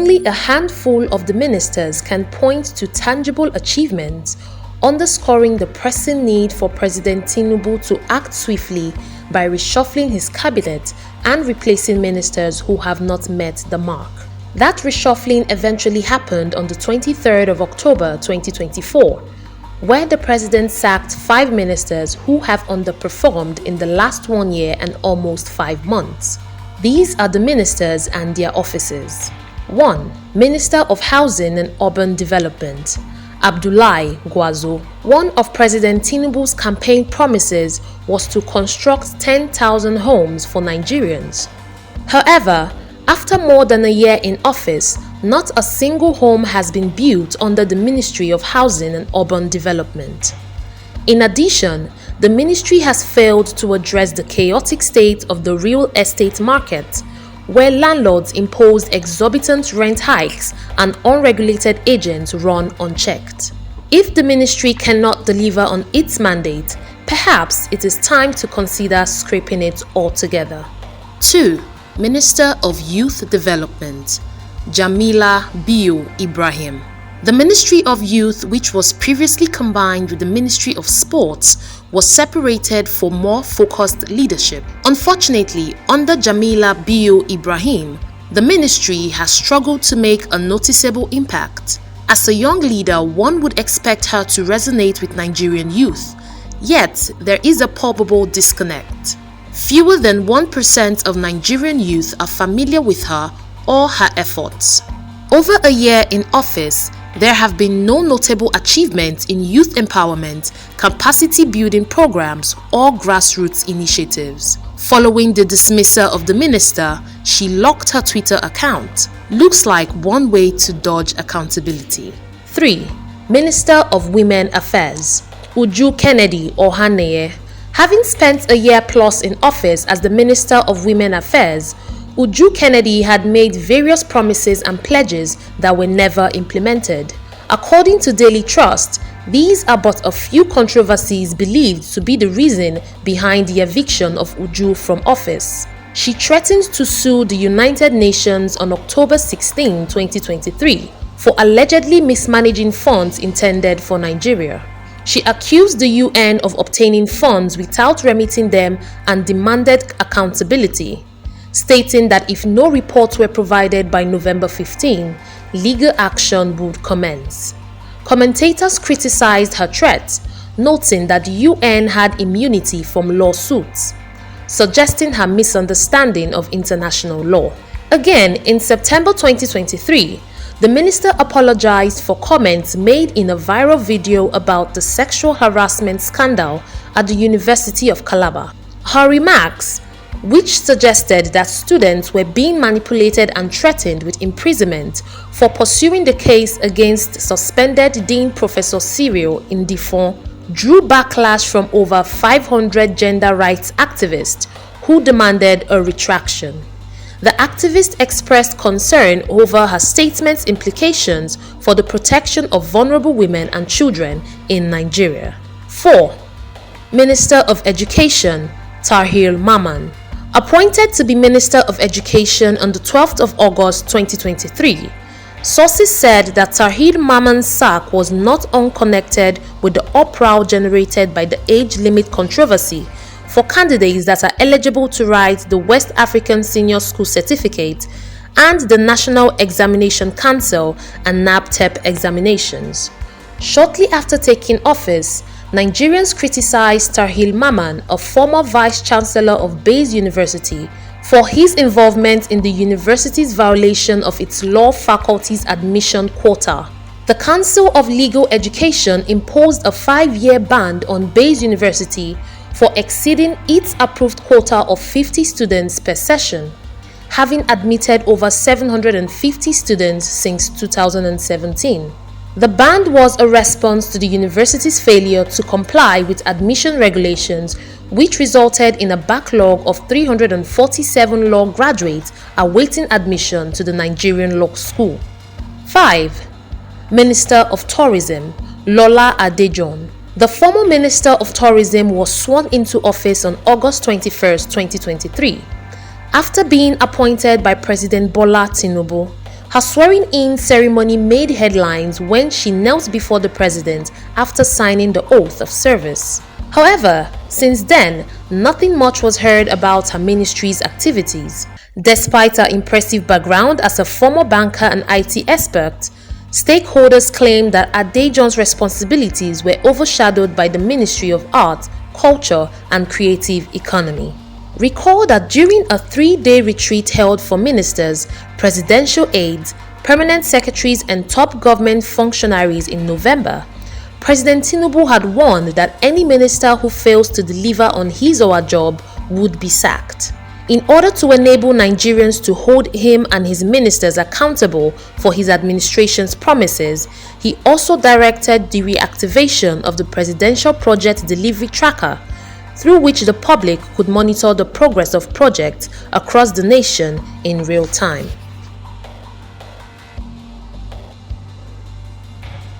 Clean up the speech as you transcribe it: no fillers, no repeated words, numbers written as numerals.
only a handful of the ministers can point to tangible achievements, underscoring the pressing need for President Tinubu to act swiftly by reshuffling his cabinet and replacing ministers who have not met the mark. That reshuffling eventually happened on the 23rd of October 2024, where the president sacked 5 ministers who have underperformed in the last 1 year and almost 5 months. These are the ministers and their offices. 1. Minister of Housing and Urban Development, Abdullahi Gwarzo. One of President Tinubu's campaign promises was to construct 10,000 homes for Nigerians. However, after more than a year in office, not a single home has been built under the Ministry of Housing and Urban Development. In addition, the ministry has failed to address the chaotic state of the real estate market, where landlords impose exorbitant rent hikes and unregulated agents run unchecked. If the ministry cannot deliver on its mandate, perhaps it is time to consider scrapping it altogether. 2. Minister of Youth Development, Jamila Bio Ibrahim. The Ministry of Youth, which was previously combined with the Ministry of Sports, was separated for more focused leadership. Unfortunately, under Jamila Bio Ibrahim, the ministry has struggled to make a noticeable impact. As a young leader, one would expect her to resonate with Nigerian youth, yet there is a palpable disconnect. Fewer than 1% of Nigerian youth are familiar with her or her efforts. Over a year in office, there have been no notable achievements in youth empowerment, capacity building programs, or grassroots initiatives. Following the dismissal of the minister, she locked her Twitter account. Looks like one way to dodge accountability. 3. Minister of Women Affairs, Uju Kennedy Ohaneye. Having spent a year plus in office as the Minister of Women Affairs, Uju Kennedy had made various promises and pledges that were never implemented. According to Daily Trust, these are but a few controversies believed to be the reason behind the eviction of Uju from office. She threatened to sue the United Nations on October 16, 2023, for allegedly mismanaging funds intended for Nigeria. She accused the UN of obtaining funds without remitting them and demanded accountability, stating that if no reports were provided by November 15, legal action would commence. Commentators criticized her threat, noting that the UN had immunity from lawsuits, suggesting her misunderstanding of international law. Again, in September 2023, the minister apologized for comments made in a viral video about the sexual harassment scandal at the University of Calabar. Her remarks, which suggested that students were being manipulated and threatened with imprisonment for pursuing the case against suspended Dean Professor Cyril Ndifon, drew backlash from over 500 gender rights activists who demanded a retraction. The activist expressed concern over her statement's implications for the protection of vulnerable women and children in Nigeria. 4. Minister of Education, Tahir Mamman. Appointed to be Minister of Education on the 12th of August 2023, sources said that Tahir Mamman's sack was not unconnected with the uproar generated by the age limit controversy for candidates that are eligible to write the West African Senior School Certificate and the National Examination Council and NABTEP examinations. Shortly after taking office, Nigerians criticized Tahir Mamman, a former vice-chancellor of Bayes University, for his involvement in the university's violation of its law faculty's admission quota. The Council of Legal Education imposed a 5-year ban on Bayes University for exceeding its approved quota of 50 students per session, having admitted over 750 students since 2017. The ban was a response to the university's failure to comply with admission regulations, which resulted in a backlog of 347 law graduates awaiting admission to the Nigerian Law School. 5. Minister of Tourism, Lola Adejohn. The former Minister of Tourism was sworn into office on August 21, 2023. After being appointed by President Bola Tinubu, Her swearing-in ceremony made headlines when she knelt before the president after signing the oath of service. However, since then, nothing much was heard about her ministry's activities. Despite her impressive background as a former banker and IT expert, stakeholders claim that Adejon's responsibilities were overshadowed by the Ministry of Art, Culture and Creative Economy. Recall that during a 3-day retreat held for ministers, presidential aides, permanent secretaries and top government functionaries in November, President Tinubu had warned that any minister who fails to deliver on his or her job would be sacked. In order to enable Nigerians to hold him and his ministers accountable for his administration's promises, he also directed the reactivation of the Presidential Project Delivery Tracker, through which the public could monitor the progress of projects across the nation in real time.